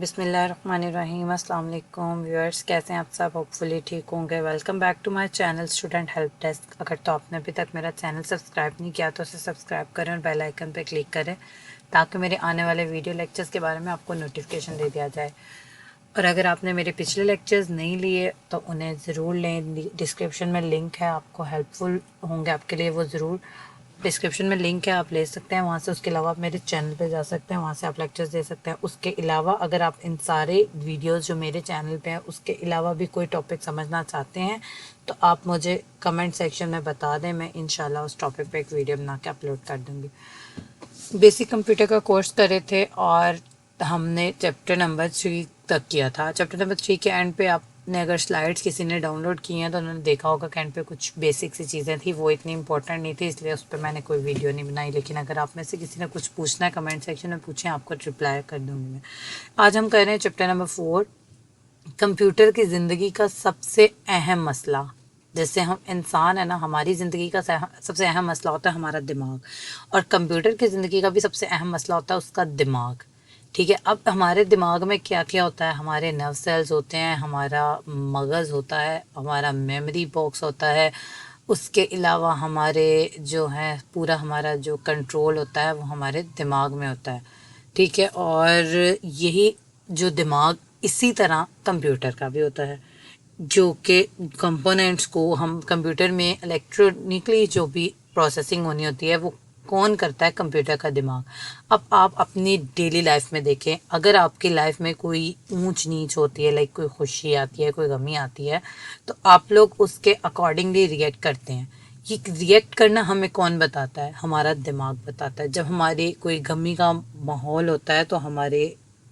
बिस्मिल्लाहिर्रहमानिर्रहीम। अस्सलाम वालेकुम व्यूअर्स, कैसे हैं आप सब? होपफुली ठीक होंगे। Welcome back to my channel student help desk. अगर तो आपने अभी तक मेरा चैनल सब्सक्राइब नहीं किया तो उसे सब्सक्राइब करें और बेल आइकन पर क्लिक करें ताकि मेरे आने वाले वीडियो लेक्चर्स के बारे में आपको नोटिफिकेशन दे दिया जाए। और अगर आपने मेरे पिछले लेक्चर्स नहीं लिए तो उन्हें ज़रूर लें। डिस्क्रिप्शन में लिंक है, आपको हेल्पफुल होंगे आपके लिए वो ज़रूर। डिस्क्रिप्शन में लिंक है, आप ले सकते हैं वहाँ से। उसके अलावा आप मेरे चैनल पे जा सकते हैं, वहाँ से आप लेक्चर्स दे सकते हैं। उसके अलावा अगर आप इन सारे वीडियोस जो मेरे चैनल पे हैं उसके अलावा भी कोई टॉपिक समझना चाहते हैं तो आप मुझे कमेंट सेक्शन में बता दें, मैं इंशाल्लाह उस टॉपिक पे एक वीडियो बना के अपलोड कर दूँगी। बेसिक कंप्यूटर का कोर्स करे थे और हमने चैप्टर नंबर 3 तक किया था। चैप्टर नंबर 3 के एंड पे आपने अगर स्लाइड्स किसी ने डाउनलोड की हैं तो उन्होंने देखा होगा कि एंड पे कुछ बेसिक सी चीज़ें थी, वो इतनी इंपॉर्टेंट नहीं थी इसलिए उस पर मैंने कोई वीडियो नहीं बनाई। लेकिन अगर आप में से किसी ने कुछ पूछना है कमेंट सेक्शन में पूछें, आपको रिप्लाई कर दूँगी मैं। आज हम कर रहे हैं चैप्टर नंबर 4, कंप्यूटर की ज़िंदगी का सबसे अहम मसला। जैसे हम इंसान है ना, हमारी ज़िंदगी का सबसे अहम मसला होता है हमारा दिमाग, और कंप्यूटर की ज़िंदगी का भी सबसे अहम मसला होता है उसका दिमाग। ठीक है, अब हमारे दिमाग में क्या क्या होता है? हमारे नर्व सेल्स होते हैं, हमारा मगज़ होता है, हमारा मेमोरी बॉक्स होता है, उसके अलावा हमारे जो है पूरा हमारा जो कंट्रोल होता है वो हमारे दिमाग में होता है। ठीक है, और यही जो दिमाग इसी तरह कंप्यूटर का भी होता है, जो कि कंपोनेंट्स को हम कंप्यूटर में इलेक्ट्रॉनिकली जो भी प्रोसेसिंग होनी होती है वो कौन करता है? कंप्यूटर का दिमाग। अब आप अपनी डेली लाइफ में देखें, अगर आपकी लाइफ में कोई ऊंच नीच होती है, लाइक कोई खुशी आती है, कोई गमी आती है, तो आप लोग उसके अकॉर्डिंगली रिएक्ट करते हैं। ये रिएक्ट करना हमें कौन बताता है? हमारा दिमाग बताता है। जब हमारे कोई गमी का माहौल होता है तो हमारे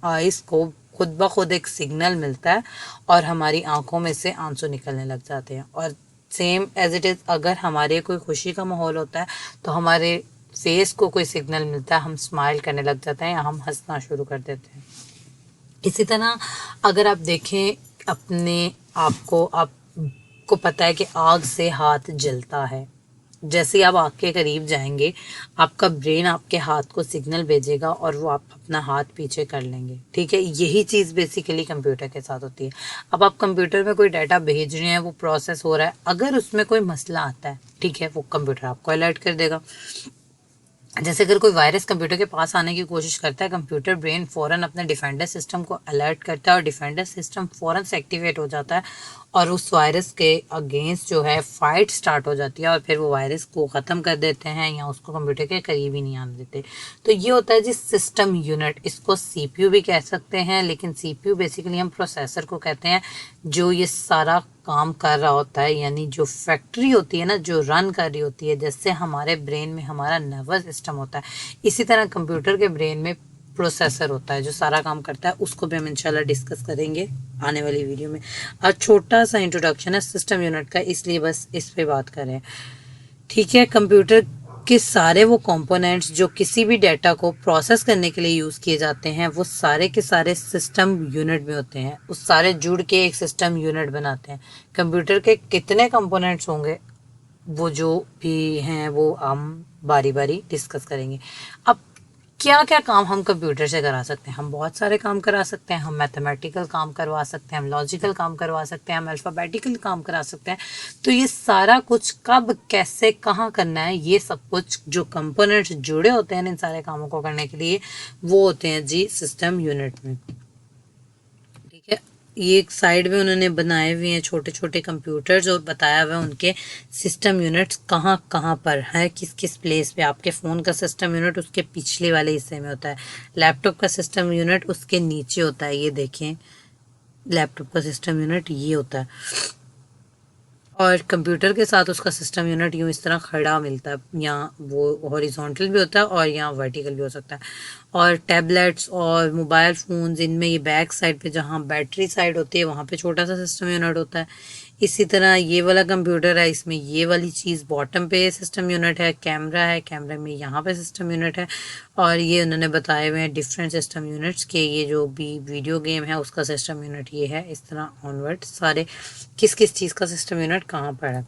आइज़ को खुद ब खुद एक सिग्नल मिलता है और हमारी आंखों में से आंसू निकलने लग जाते हैं। और सेम एज इट इज़ अगर हमारे कोई खुशी का माहौल होता है तो हमारे फेस को कोई सिग्नल मिलता है, हम स्माइल करने लग जाते हैं या हम हंसना शुरू कर देते हैं। इसी तरह अगर आप देखें अपने आपको पता है कि आग से हाथ जलता है। जैसे ही आप आग के करीब जाएंगे आपका ब्रेन आपके हाथ को सिग्नल भेजेगा और वो आप अपना हाथ पीछे कर लेंगे। ठीक है, यही चीज़ बेसिकली कंप्यूटर के साथ होती है। अब आप कंप्यूटर में कोई डाटा भेज रहे हैं, वो प्रोसेस हो रहा है, अगर उसमें कोई मसला आता है, ठीक है, वो कंप्यूटर आपको अलर्ट कर देगा। जैसे अगर कोई वायरस कंप्यूटर के पास आने की कोशिश करता है, कंप्यूटर ब्रेन फ़ौरन अपने डिफेंडर सिस्टम को अलर्ट करता है और डिफेंडर सिस्टम फ़ौरन से एक्टिवेट हो जाता है और उस वायरस के अगेंस्ट जो है फाइट स्टार्ट हो जाती है और फिर वो वायरस को ख़त्म कर देते हैं या उसको कंप्यूटर के करीब ही नहीं आने देते। तो ये होता है जी सिस्टम यूनिट। इसको सीपीयू भी कह सकते हैं, लेकिन सीपीयू बेसिकली हम प्रोसेसर को कहते हैं जो ये सारा काम कर रहा होता है, यानी जो फैक्ट्री होती है ना, जो रन कर रही होती है। जैसे हमारे ब्रेन में हमारा नर्वस सिस्टम होता है, इसी तरह कंप्यूटर के ब्रेन में प्रोसेसर होता है जो सारा काम करता है। उसको भी हम इंशाल्लाह डिस्कस करेंगे आने वाली वीडियो में। आज छोटा सा इंट्रोडक्शन है सिस्टम यूनिट का, इसलिए बस इस पे बात करें। ठीक है, कंप्यूटर के सारे वो कंपोनेंट्स जो किसी भी डाटा को प्रोसेस करने के लिए यूज़ किए जाते हैं वो सारे के सारे सिस्टम यूनिट में होते हैं। उस सारे जुड़ के एक सिस्टम यूनिट बनाते हैं। कंप्यूटर के कितने कंपोनेंट्स होंगे वो जो भी हैं वो हम बारी बारी डिस्कस करेंगे। अब क्या क्या काम हम कंप्यूटर से करा सकते हैं? हम बहुत सारे काम करा सकते हैं। हम मैथमेटिकल काम करवा सकते हैं, हम लॉजिकल काम करवा सकते हैं, हम अल्फ़ाबेटिकल काम करा सकते हैं। तो ये सारा कुछ कब, कैसे, कहाँ करना है, ये सब कुछ जो कंपोनेंट्स जुड़े होते हैं इन सारे कामों को करने के लिए वो होते हैं जी सिस्टम यूनिट में। ठीक है, ये एक साइड में उन्होंने बनाए हुए हैं छोटे छोटे कंप्यूटर्स और बताया हुआ है उनके सिस्टम यूनिट्स कहाँ कहाँ पर है, किस किस प्लेस पे। आपके फ़ोन का सिस्टम यूनिट उसके पिछले वाले हिस्से में होता है, लैपटॉप का सिस्टम यूनिट उसके नीचे होता है। ये देखें, लैपटॉप का सिस्टम यूनिट ये होता है और कंप्यूटर के साथ उसका सिस्टम यूनिट यूँ इस तरह खड़ा मिलता है। यहाँ वो हॉरिजॉन्टल भी होता है और यहाँ वर्टिकल भी हो सकता है। और टैबलेट्स और मोबाइल फ़ोन्स, इनमें ये बैक साइड पे जहाँ बैटरी साइड होती है वहाँ पे छोटा सा सिस्टम यूनिट होता है। इसी तरह ये वाला कंप्यूटर है, इसमें ये वाली चीज़ बॉटम पे सिस्टम यूनिट है। कैमरा है, कैमरे में यहाँ पे सिस्टम यूनिट है। और ये उन्होंने बताए हुए हैं डिफरेंट सिस्टम यूनिट्स के, ये जो भी वीडियो गेम है उसका सिस्टम यूनिट ये है। इस तरह ऑनवर्ड सारे किस किस चीज़ का सिस्टम यूनिट कहाँ पर है।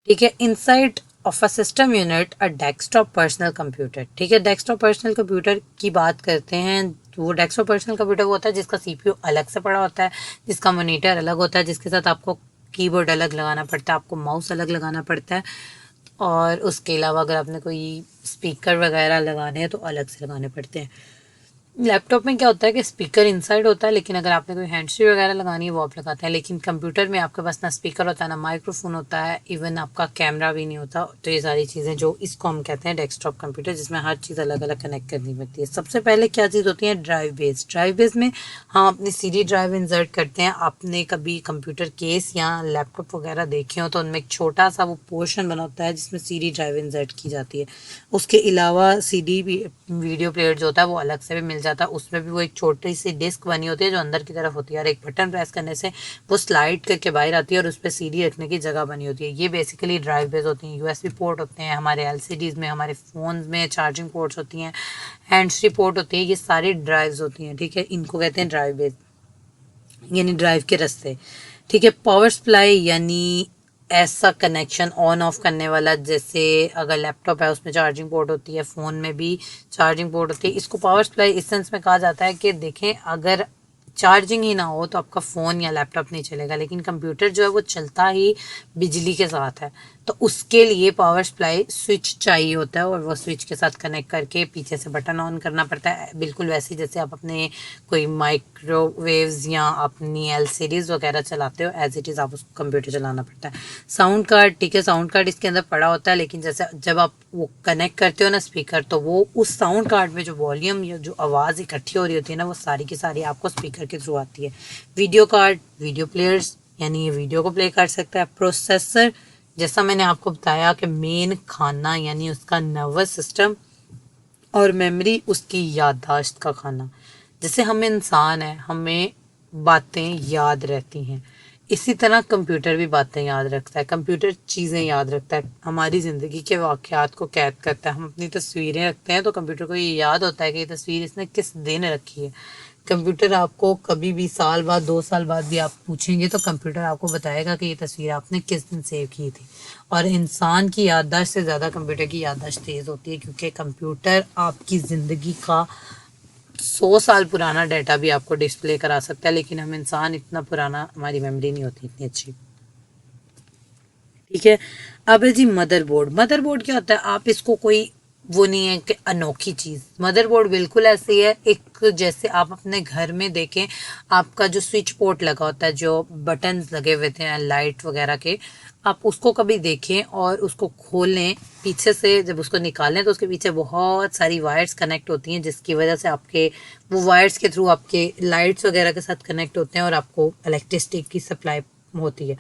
ठीक है, inside of a system unit a desktop personal computer. ठीक है, डेस्कटॉप पर्सनल कंप्यूटर की बात करते हैं तो वो डेस्कटॉप पर्सनल कंप्यूटर वो होता है जिसका सीपीयू अलग से पड़ा होता है, जिसका मॉनिटर अलग होता है, जिसके साथ आपको कीबोर्ड अलग लगाना पड़ता है, आपको माउस अलग लगाना पड़ता है, और उसके अलावा अगर आपने कोई स्पीकर वगैरह लगाने हैं तो अलग से लगाने पड़ते हैं। लैपटॉप में क्या होता है कि स्पीकर इनसाइड होता है, लेकिन अगर आपने कोई हैंड फ्री वगैरह लगानी है वो आप लगाते हैं। लेकिन कंप्यूटर में आपके पास ना स्पीकर होता है, ना माइक्रोफोन होता है, इवन आपका कैमरा भी नहीं होता। तो ये सारी चीज़ें जो इसको हम कहते हैं डेस्कटॉप कंप्यूटर, जिसमें हर चीज़ अलग अलग कनेक्ट करनी पड़ती है। सबसे पहले क्या चीज़ होती है, ड्राइव बेस। ड्राइव बेस में हम अपनी सीडी ड्राइव इंसर्ट करते हैं। आपने कभी कंप्यूटर केस या लैपटॉप वगैरह देखे हो तो उनमें एक छोटा सा वो पोर्शन बना होता है जिसमें सीडी ड्राइव इंसर्ट की जाती है। उसके अलावा सीडी वीडियो प्लेयर जो होता है वो अलग से भी मिल जाता है। उसमें भी वो एक छोटी सी डिस्क बनी होती है जो अंदर की तरफ होती है, और एक बटन प्रेस करने से वो स्लाइड करके बाहर आती है और उस पर सीडी रखने की जगह बनी होती है। ये बेसिकली ड्राइव बेस होती हैं। यूएसबी पोर्ट होते हैं हमारे एलसीडीज में, हमारे फ़ोन में चार्जिंग पोर्ट्स होती हैं, हैंड्स फ्री पोर्ट होती है, ये सारी ड्राइव्स होती हैं। ठीक है, इनको कहते हैं ड्राइव बेस, यानी ड्राइव के रास्ते। ठीक है, पावर सप्लाई यानी ऐसा कनेक्शन ऑन ऑफ करने वाला, जैसे अगर लैपटॉप है उसमें चार्जिंग पोर्ट होती है, फ़ोन में भी चार्जिंग पोर्ट होती है। इसको पावर सप्लाई इस सेंस में कहा जाता है कि देखें, अगर चार्जिंग ही ना हो तो आपका फ़ोन या लैपटॉप नहीं चलेगा, लेकिन कंप्यूटर जो है वो चलता ही बिजली के साथ है। तो उसके लिए पावर सप्लाई स्विच चाहिए होता है, और वो स्विच के साथ कनेक्ट करके पीछे से बटन ऑन करना पड़ता है। बिल्कुल वैसे जैसे आप अपने कोई माइक्रोवेव्स या अपनी एलसीडीज वगैरह चलाते हो, एज इट इज़ आप उसको कंप्यूटर चलाना पड़ता है। साउंड कार्ड, ठीक है, साउंड कार्ड इसके अंदर पड़ा होता है, लेकिन जैसे जब आप वो कनेक्ट करते हो ना स्पीकर, तो वो उस साउंड कार्ड में जो वॉल्यूम या जो आवाज़ इकट्ठी हो रही होती है ना, वो सारी की सारी आपको स्पीकर के थ्रू आती है। वीडियो कार्ड, वीडियो प्लेयर्स, यानी ये वीडियो को प्ले कर सकता है। प्रोसेसर, जैसा मैंने आपको बताया कि मेन खाना यानी उसका नर्वस सिस्टम, और मेमोरी उसकी याददाश्त का खाना। जैसे हम इंसान हैं, हमें बातें याद रहती हैं, इसी तरह कंप्यूटर भी बातें याद रखता है। कंप्यूटर चीज़ें याद रखता है, हमारी ज़िंदगी के वाक़यात को कैद करता है। हम अपनी तस्वीरें रखते हैं तो कंप्यूटर को ये याद होता है कि ये तस्वीर इसने किस दिन रखी है। कंप्यूटर आपको कभी भी साल बाद, 2 साल बाद भी आप पूछेंगे तो कंप्यूटर आपको बताएगा कि ये तस्वीर आपने किस दिन सेव की थी। और इंसान की याददाश्त से ज़्यादा कंप्यूटर की याददाश्त तेज़ होती है, क्योंकि कंप्यूटर आपकी ज़िंदगी का 100 साल पुराना डाटा भी आपको डिस्प्ले करा सकता है, लेकिन हम इंसान इतना पुराना, हमारी मेमोरी नहीं होती इतनी अच्छी। ठीक है, अब है जी मदरबोर्ड। मदरबोर्ड क्या होता है, आप इसको कोई वो नहीं है कि अनोखी चीज़। मदरबोर्ड बिल्कुल ऐसी है, एक जैसे आप अपने घर में देखें, आपका जो स्विच पोर्ट लगा होता है, जो बटन्स लगे हुए थे लाइट वगैरह के, आप उसको कभी देखें और उसको खोलें पीछे से, जब उसको निकालें तो उसके पीछे बहुत सारी वायर्स कनेक्ट होती हैं, जिसकी वजह से आपके वो वायर्स के थ्रू आपके लाइट्स वगैरह के साथ कनेक्ट होते हैं और आपको इलेक्ट्रिसिटी की सप्लाई होती है।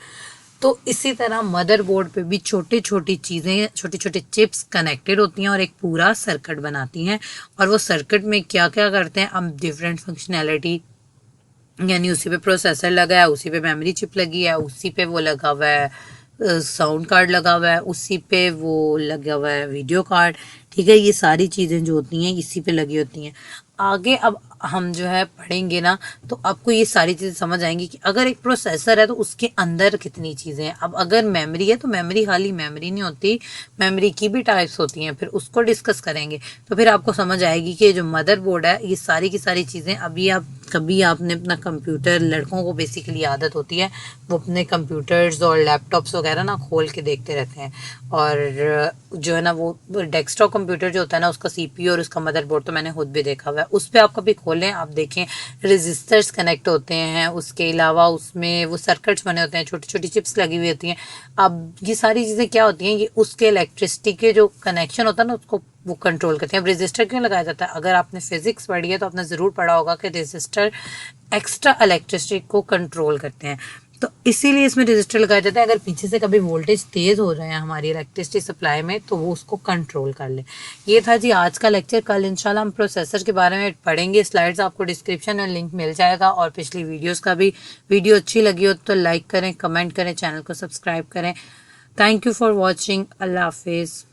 तो इसी तरह मदरबोर्ड पे भी छोटी छोटी चीज़ें, छोटी छोटी चिप्स कनेक्टेड होती हैं और एक पूरा सर्किट बनाती हैं। और वो सर्किट में क्या क्या करते हैं, हम डिफरेंट फंक्शनैलिटी, यानी उसी पे प्रोसेसर लगा है, उसी पे मेमोरी चिप लगी है, उसी पे वो लगा हुआ है साउंड कार्ड लगा हुआ है, उसी पे वो लगा हुआ है वीडियो कार्ड। ठीक है, ये सारी चीज़ें जो होती हैं इसी पे लगी होती हैं। आगे अब हम जो है पढ़ेंगे ना, तो आपको ये सारी चीज़ें समझ आएंगी कि अगर एक प्रोसेसर है तो उसके अंदर कितनी चीज़ें हैं। अब अगर मेमोरी है तो मेमोरी खाली मेमोरी नहीं होती, मेमोरी की भी टाइप्स होती हैं, फिर उसको डिस्कस करेंगे तो फिर आपको समझ आएगी कि जो मदरबोर्ड है ये सारी की सारी चीज़ें। अभी आप कभी आपने अपना कंप्यूटर, लड़कों को बेसिकली आदत होती है वो अपने कंप्यूटर्स और लैपटॉप्स वगैरह ना खोल के देखते रहते हैं, और जो है ना वो डेस्कटॉप कंप्यूटर जो होता है ना, उसका सीपीयू और उसका मदरबोर्ड तो मैंने खुद भी देखा हुआ है। उस पर आप कभी खोलें, आप देखें रजिस्टर्स कनेक्ट होते हैं, उसके अलावा उसमें वो सर्किट्स बने होते हैं, छोटी छोटी चिप्स लगी हुई होती हैं। अब ये सारी चीज़ें क्या होती हैं, ये उसके इलेक्ट्रिसिटी के जो कनेक्शन होता है ना उसको वो कंट्रोल करते हैं। अब रजिस्टर क्यों लगाया जाता है, अगर आपने फिजिक्स पढ़ी है तो आपने ज़रूर पढ़ा होगा कि रजिस्टर एक्स्ट्रा इलेक्ट्रिसिटी को कंट्रोल करते हैं, तो इसीलिए इसमें रजिस्टर लगाया जाता है। अगर पीछे से कभी वोल्टेज तेज़ हो रहे हैं हमारी इलेक्ट्रिसिटी सप्लाई में तो वो उसको कंट्रोल कर ले। ये था जी आज का लेक्चर। कल इंशाल्लाह हम प्रोसेसर के बारे में पढ़ेंगे। स्लाइड्स आपको डिस्क्रिप्शन में लिंक मिल जाएगा, और पिछली वीडियोस का भी। वीडियो अच्छी लगी हो तो लाइक करें, कमेंट करें, चैनल को सब्सक्राइब करें। Thank you for watching. अल्लाह हाफिज़।